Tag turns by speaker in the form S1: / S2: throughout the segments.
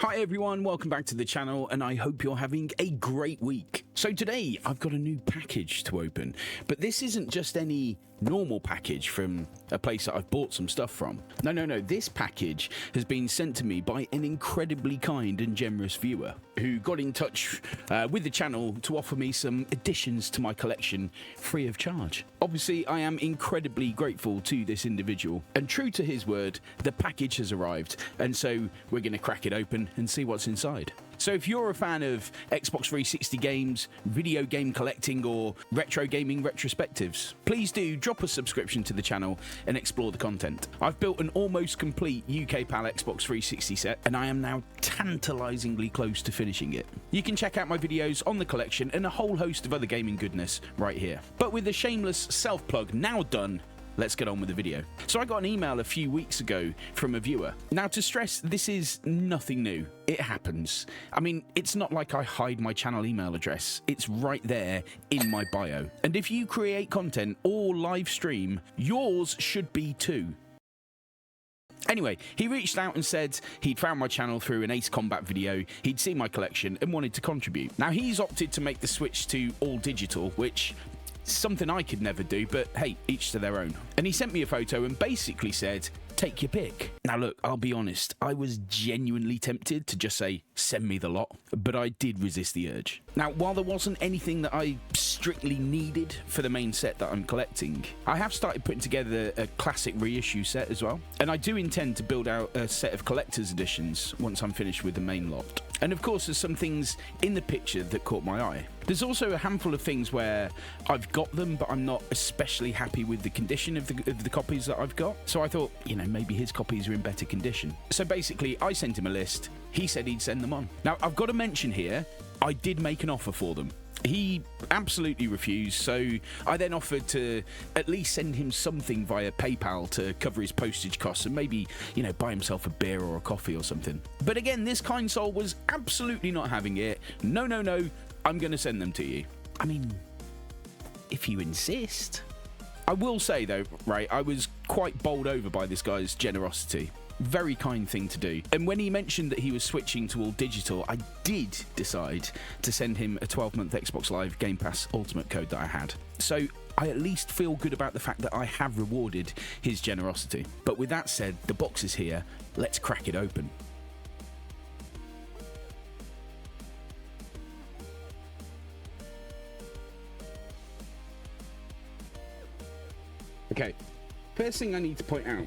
S1: Hi everyone, welcome back to the channel and I hope you're having a great week. So today I've got a new package to open, but this isn't just any normal package from a place that I've bought some stuff from. No, this package has been sent to me by an incredibly kind and generous viewer who got in touch with the channel to offer me some additions to my collection free of charge. Obviously, I am incredibly grateful to this individual, and true to his word, the package has arrived, and so we're going to crack it open and see what's inside. So if you're a fan of Xbox 360 games, video game collecting, or retro gaming retrospectives, please do drop a subscription to the channel and explore the content. I've built an almost complete UK PAL Xbox 360 set, and I am now tantalizingly close to finishing it. You can check out my videos on the collection and a whole host of other gaming goodness right here. But with the shameless self-plug now done, let's get on with the video. So I got an email a few weeks ago from a viewer. Now, to stress, this is nothing new. It happens. I mean, it's not like I hide my channel email address. It's right there in my bio. And if you create content or live stream, yours should be too. Anyway, he reached out and said he'd found my channel through an Ace Combat video, he'd seen my collection and wanted to contribute. Now, he's opted to make the switch to all digital, which something I could never do, but hey, each to their own. And he sent me a photo and basically said, take your pick. Now look, I'll be honest, I was genuinely tempted to just say, send me the lot, but I did resist the urge. Now, while there wasn't anything that I strictly needed for the main set that I'm collecting, I have started putting together a Classic Reissue set as well, and I do intend to build out a set of collector's editions once I'm finished with the main lot. And of course, there's some things in the picture that caught my eye. There's also a handful of things where I've got them, but I'm not especially happy with the condition of the copies that I've got. So I thought, you know, maybe his copies are in better condition. So basically, I sent him a list. He said he'd send them on. Now, I've got to mention here, I did make an offer for them. He absolutely refused, so I then offered to at least send him something via PayPal to cover his postage costs and maybe, you know, buy himself a beer or a coffee or something. But again, this kind soul was absolutely not having it. No, I'm going to send them to you. I mean, if you insist. I will say though, right, I was quite bowled over by this guy's generosity. Very kind thing to do. And when he mentioned that he was switching to all digital, I did decide to send him a 12-month Xbox Live Game Pass Ultimate code that I had. So I at least feel good about the fact that I have rewarded his generosity. But with that said, the box is here. Let's crack it open. Okay, first thing I need to point out,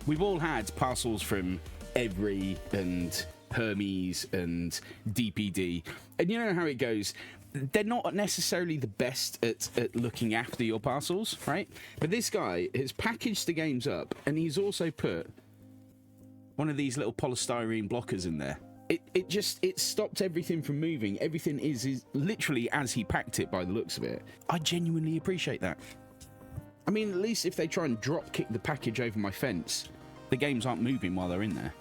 S1: we've all had parcels from Every and Hermes and DPD, and you know how it goes. They're not necessarily the best at looking after your parcels, right? But this guy has packaged the games up, and he's also put one of these little polystyrene blockers in there. It stopped everything from moving. Everything is literally as he packed it by the looks of it. I genuinely appreciate that. I mean, at least if they try and drop kick the package over my fence, the games aren't moving while they're in there.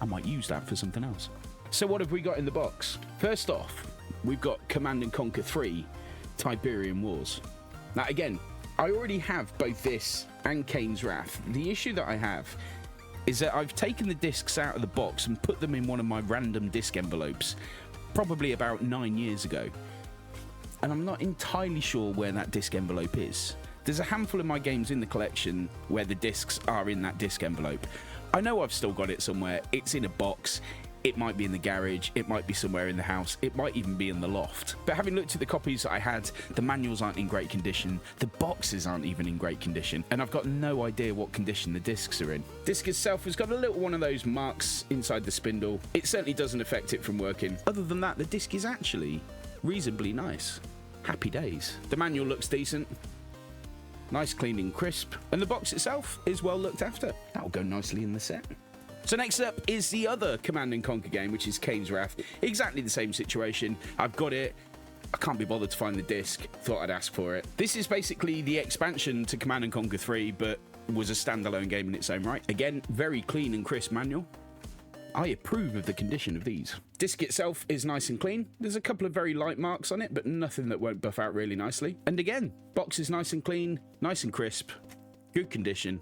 S1: I might use that for something else. So what have we got in the box? First off, we've got Command & Conquer 3, Tiberian Wars. Now again, I already have both this and Kane's Wrath. The issue that I have is that I've taken the discs out of the box and put them in one of my random disc envelopes, probably about 9 years ago. And I'm not entirely sure where that disc envelope is. There's a handful of my games in the collection where the discs are in that disc envelope. I know I've still got it somewhere. It's in a box. It might be in the garage. It might be somewhere in the house. It might even be in the loft. But having looked at the copies that I had, the manuals aren't in great condition. The boxes aren't even in great condition. And I've got no idea what condition the discs are in. Disc itself has got a little one of those marks inside the spindle. It certainly doesn't affect it from working. Other than that, the disc is actually reasonably nice. Happy days. The manual looks decent. Nice, clean and crisp. And the box itself is well looked after. That'll go nicely in the set. So next up is the other Command & Conquer game, which is Kane's Wrath. Exactly the same situation. I've got it. I can't be bothered to find the disc. Thought I'd ask for it. This is basically the expansion to Command & Conquer 3, but was a standalone game in its own right. Again, very clean and crisp manual. I approve of the condition of these. Disc itself is nice and clean. There's a couple of very light marks on it, but nothing that won't buff out really nicely. And again, box is nice and clean, nice and crisp, good condition.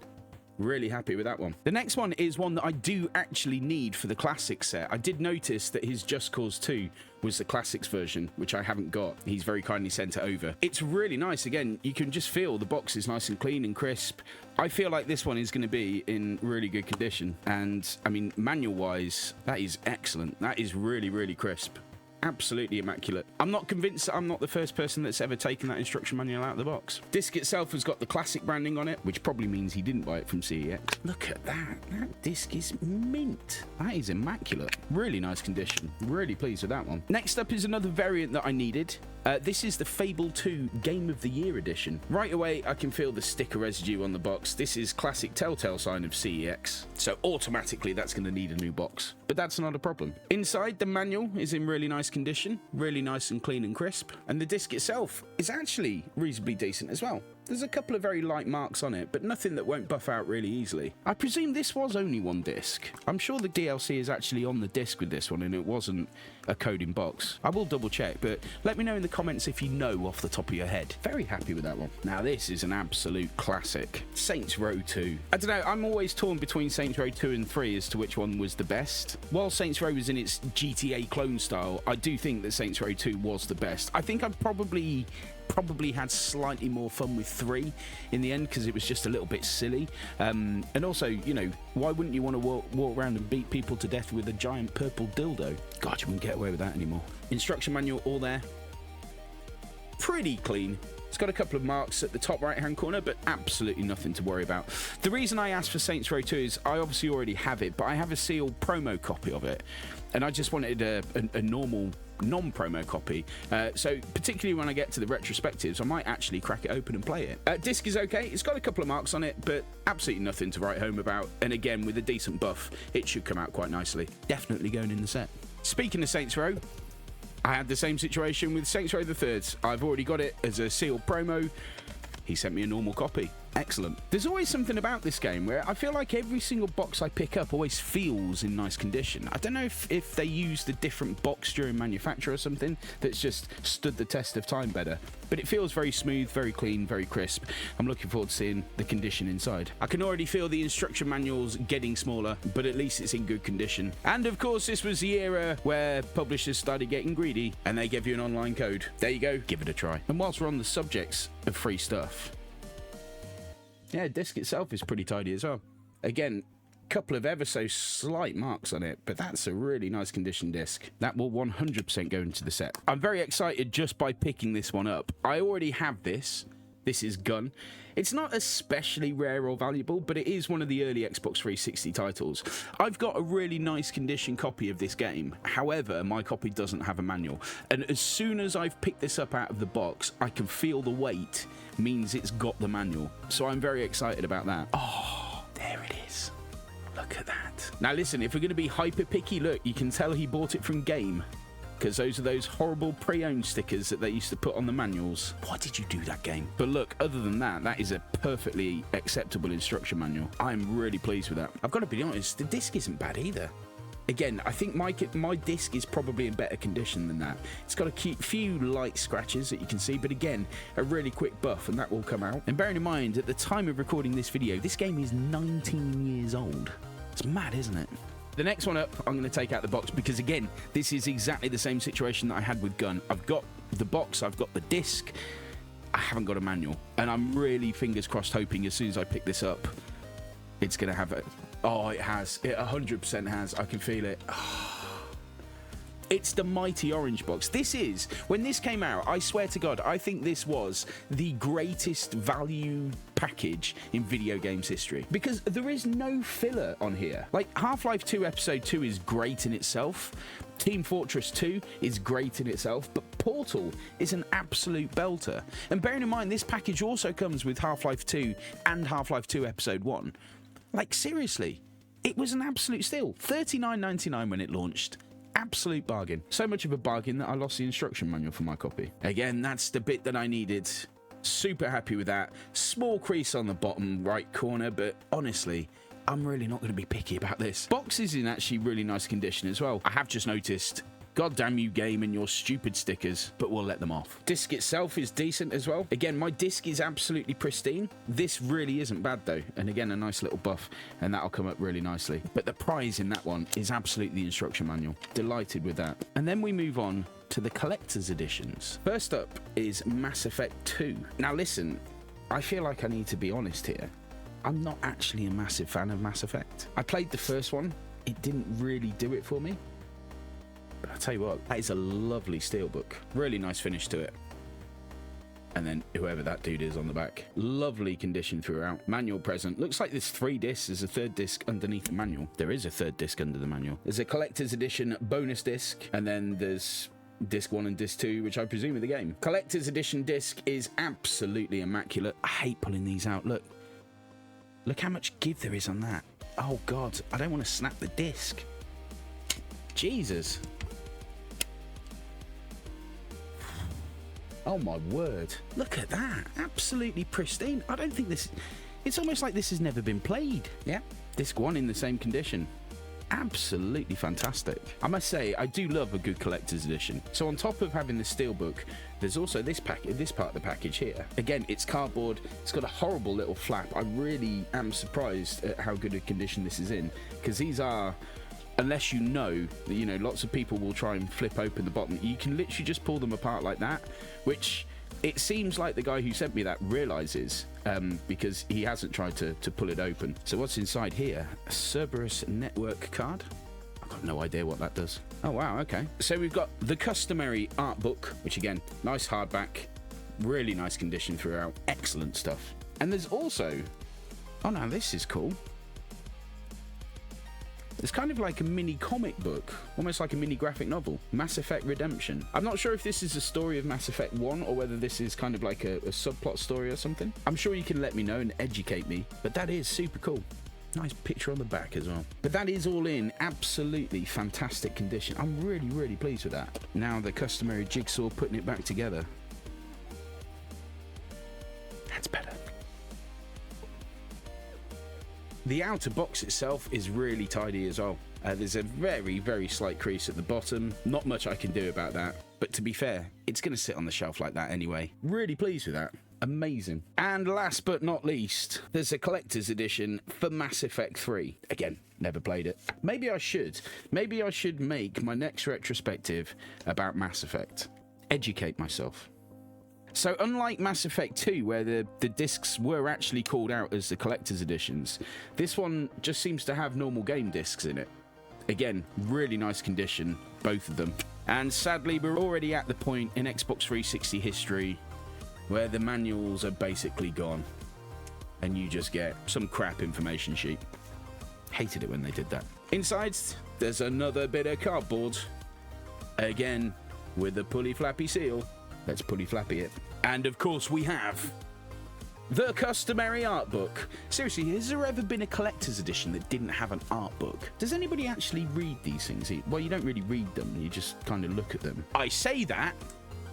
S1: Really happy with that one. The next one is one that I do actually need for the Classic set. I did notice that his Just Cause 2 was the Classics version, which I haven't got. He's very kindly sent it over. It's really nice. Again, you can just feel the box is nice and clean and crisp. I feel like this one is going to be in really good condition. And, I mean, manual-wise, that is excellent. That is really, really crisp. Absolutely immaculate. I'm not convinced that I'm not the first person that's ever taken that instruction manual out of the box. Disc itself has got the Classic branding on it, which probably means he didn't buy it from CEX. Look at that. That disc is mint. That is immaculate. Really nice condition. Really pleased with that one. Next up is another variant that I needed. This is the Fable 2 Game of the Year edition. Right away, I can feel the sticker residue on the box. This is classic telltale sign of CEX, so automatically that's going to need a new box. But that's not a problem. Inside, the manual is in really nice condition, really nice and clean and crisp, and the disc itself is actually reasonably decent as well. There's a couple of very light marks on it, but nothing that won't buff out really easily. I presume this was only one disc. I'm sure the DLC is actually on the disc with this one and it wasn't a coding box. I will double check, but let me know in the comments if you know off the top of your head. Very happy with that one. Now this is an absolute classic. Saints Row 2. I don't know, I'm always torn between Saints Row 2 and 3 as to which one was the best. While Saints Row was in its GTA clone style, I do think that Saints Row 2 was the best. I think I've probably had slightly more fun with 3 in the end because it was just a little bit silly, and also, you know, why wouldn't you want to walk around and beat people to death with a giant purple dildo? God, you wouldn't get away with that anymore. Instruction manual all there, pretty clean. It's got a couple of marks at the top right hand corner, but absolutely nothing to worry about. The reason I asked for Saints Row 2 is I obviously already have it, but I have a sealed promo copy of it, and I just wanted a normal non-promo copy, so particularly when I get to the retrospectives I might actually crack it open and play it. Disc is okay, it's got a couple of marks on it, but absolutely nothing to write home about, and again with a decent buff it should come out quite nicely. Definitely going in the set. Speaking of Saints Row, I had the same situation with Saints Row the 3rd. I've already got it as a sealed promo. He sent me a normal copy. Excellent. There's always something about this game where I feel like every single box I pick up always feels in nice condition. I don't know if they used a different box during manufacture or something that's just stood the test of time better, but it feels very smooth, very clean, very crisp. I'm looking forward to seeing the condition inside. I can already feel the instruction manuals getting smaller, but at least it's in good condition. And of course, this was the era where publishers started getting greedy and they gave you an online code. There you go, give it a try. And whilst we're on the subjects of free stuff, yeah, disc itself is pretty tidy as well. Again, couple of ever so slight marks on it, but that's a really nice condition disc. That will 100% go into the set. I'm very excited just by picking this one up. I already have this. This is Gun. It's not especially rare or valuable, but it is one of the early Xbox 360 titles. I've got a really nice condition copy of this game. However, my copy doesn't have a manual. And as soon as I've picked this up out of the box, I can feel the weight means it's got the manual. So I'm very excited about that. Oh, there it is. Look at that. Now listen, if we're going to be hyper picky, look, you can tell he bought it from Game, because those are those horrible pre-owned stickers that they used to put on the manuals. Why did you do that, Game? But look, other than that, that is a perfectly acceptable instruction manual. I'm really pleased with that. I've got to be honest, the disc isn't bad either. Again, I think my disc is probably in better condition than that. It's got a few light scratches that you can see, but again, a really quick buff, and that will come out. And bearing in mind, at the time of recording this video, this game is 19 years old. It's mad, isn't it? The next one up, I'm going to take out the box because, again, this is exactly the same situation that I had with Gun. I've got the box, I've got the disc, I haven't got a manual. And I'm really, fingers crossed, hoping as soon as I pick this up, it's going to have it. Oh, it has. It 100% has. I can feel it. It's the mighty orange box. This is, when this came out, I swear to God, I think this was the greatest value package in video games history. Because there is no filler on here. Like, Half-Life 2 Episode 2 is great in itself. Team Fortress 2 is great in itself. But Portal is an absolute belter. And bearing in mind, this package also comes with Half-Life 2 and Half-Life 2 Episode 1. Like, seriously, it was an absolute steal. $39.99 when it launched. Absolute bargain. So much of a bargain that I lost the instruction manual for my copy. Again, that's the bit that I needed. Super happy with that. Small crease on the bottom right corner, but honestly, I'm really not going to be picky about this. Box is in actually really nice condition as well. I have just noticed God damn you, game, and your stupid stickers, but we'll let them off. Disc itself is decent as well. Again, my disc is absolutely pristine. This really isn't bad though. And again, a nice little buff, and that'll come up really nicely. But the prize in that one is absolutely the instruction manual. Delighted with that. And then we move on to the collector's editions. First up is Mass Effect 2. Now listen, I feel like I need to be honest here. I'm not actually a massive fan of Mass Effect. I played the first one. It didn't really do it for me. But I'll tell you what, that is a lovely steelbook. Really nice finish to it. And then whoever that dude is on the back. Lovely condition throughout. Manual present. Looks like there's 3 discs. There's a 3rd disc underneath the manual. There is a 3rd disc under the manual. There's a collector's edition bonus disc. And then there's disc 1 and disc 2, which I presume are the game. Collector's edition disc is absolutely immaculate. I hate pulling these out. Look. Look how much give there is on that. Oh God, I don't want to snap the disc. Jesus. Oh my word. Look at that. Absolutely pristine. I don't think this... It's almost like this has never been played. Yeah. Disc 1 in the same condition. Absolutely fantastic. I must say, I do love a good collector's edition. So on top of having the steelbook, there's also this part of the package here. Again, it's cardboard. It's got a horrible little flap. I really am surprised at how good a condition this is in, because these are... Unless you know, lots of people will try and flip open the bottom. You can literally just pull them apart like that, which it seems like the guy who sent me that realizes, because he hasn't tried to pull it open. So what's inside here? A Cerberus network card? I've got no idea what that does. Oh, wow, okay. So we've got the customary art book, which again, nice hardback, really nice condition throughout, excellent stuff. And there's also, oh no, this is cool. It's kind of like a mini comic book, almost like a mini graphic novel. Mass Effect Redemption. I'm not sure if this is a story of Mass Effect 1 or whether this is kind of like a subplot story or something. I'm sure you can let me know and educate me, but that is super cool. Nice picture on the back as well. But that is all in absolutely fantastic condition. I'm really, really pleased with that. Now the customary jigsaw putting it back together. That's better. The outer box itself is really tidy as well. There's a very, very slight crease at the bottom. Not much I can do about that. But to be fair, it's going to sit on the shelf like that anyway. Really pleased with that. Amazing. And last but not least, there's a collector's edition for Mass Effect 3. Again, never played it. Maybe I should. Maybe I should make my next retrospective about Mass Effect. Educate myself. So unlike Mass Effect 2, where the discs were actually called out as the collector's editions, this one just seems to have normal game discs in it. Again, really nice condition, both of them. And sadly, we're already at the point in Xbox 360 history where the manuals are basically gone and you just get some crap information sheet. Hated it when they did that. Inside, there's another bit of cardboard. Again, with a pulley flappy seal. Let's pulley flappy it. And of course we have the customary art book. Seriously, has there ever been a collector's edition that didn't have an art book? Does anybody actually read these things? Well, you don't really read them, you just kind of look at them. I say that,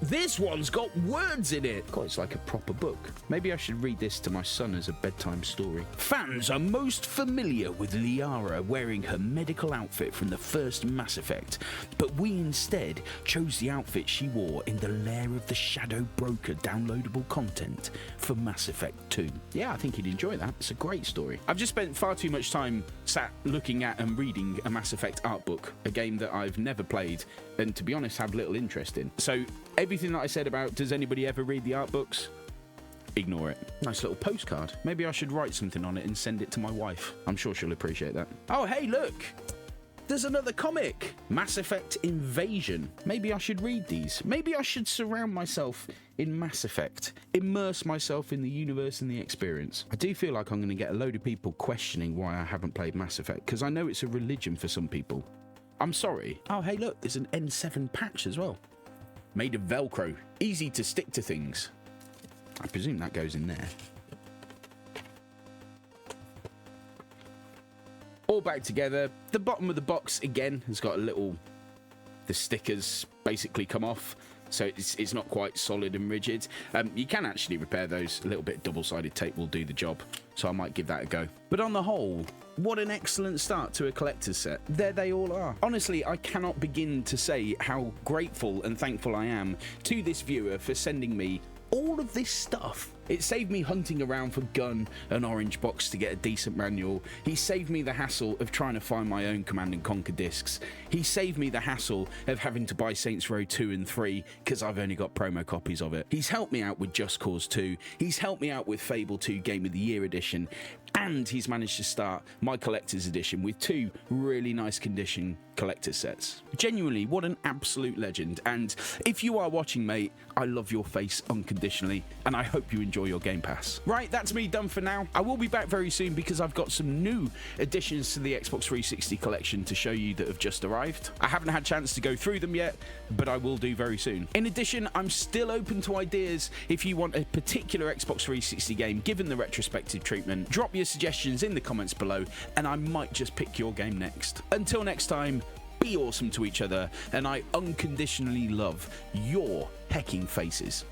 S1: this one's got words in it. God, it's like a proper book. Maybe I should read this to my son as a bedtime story. Fans are most familiar with Liara wearing her medical outfit from the first Mass Effect, but we instead chose the outfit she wore in the lair of the Shadow Broker downloadable content for Mass Effect 2. Yeah, I think he'd enjoy that. It's a great story. I've just spent far too much time sat looking at and reading a Mass Effect art book, a game that I've never played and, to be honest, have little interest in. So everything that I said about does anybody ever read the art books? Ignore it. Nice little postcard. Maybe I should write something on it and send it to my wife. I'm sure she'll appreciate that. Oh, hey, look! There's another comic! Mass Effect Invasion. Maybe I should read these. Maybe I should surround myself in Mass Effect. Immerse myself in the universe and the experience. I do feel like I'm going to get a load of people questioning why I haven't played Mass Effect, because I know it's a religion for some people. I'm sorry. Oh, hey, look, there's an N7 patch as well. Made of Velcro. Easy to stick to things. I presume that goes in there. All back together. The bottom of the box, again, has got a little... The stickers basically come off. so it's not quite solid and rigid. You can actually repair those. A little bit of double-sided tape will do the job, so I might give that a go. But on the whole, what an excellent start to a collector's set. There they all are. Honestly, I cannot begin to say how grateful and thankful I am to this viewer for sending me all of this stuff. It saved me hunting around for Gun and Orange Box to get a decent manual. He saved me the hassle of trying to find my own Command & Conquer discs. He saved me the hassle of having to buy Saints Row 2 and 3 because I've only got promo copies of it. He's helped me out with Just Cause 2. He's helped me out with Fable 2 Game of the Year edition. And he's managed to start my collector's edition with 2 really nice condition collector's sets. Genuinely, what an absolute legend. And if you are watching, mate, I love your face unconditionally, and I hope you enjoy your Game Pass. Right, that's me done for now. I will be back very soon because I've got some new additions to the Xbox 360 collection to show you that have just arrived. I haven't had a chance to go through them yet, but I will do very soon. In addition, I'm still open to ideas. If you want a particular Xbox 360 game given the retrospective treatment, drop your suggestions in the comments below, and I might just pick your game next. Until next time, be awesome to each other, and I unconditionally love your hecking faces.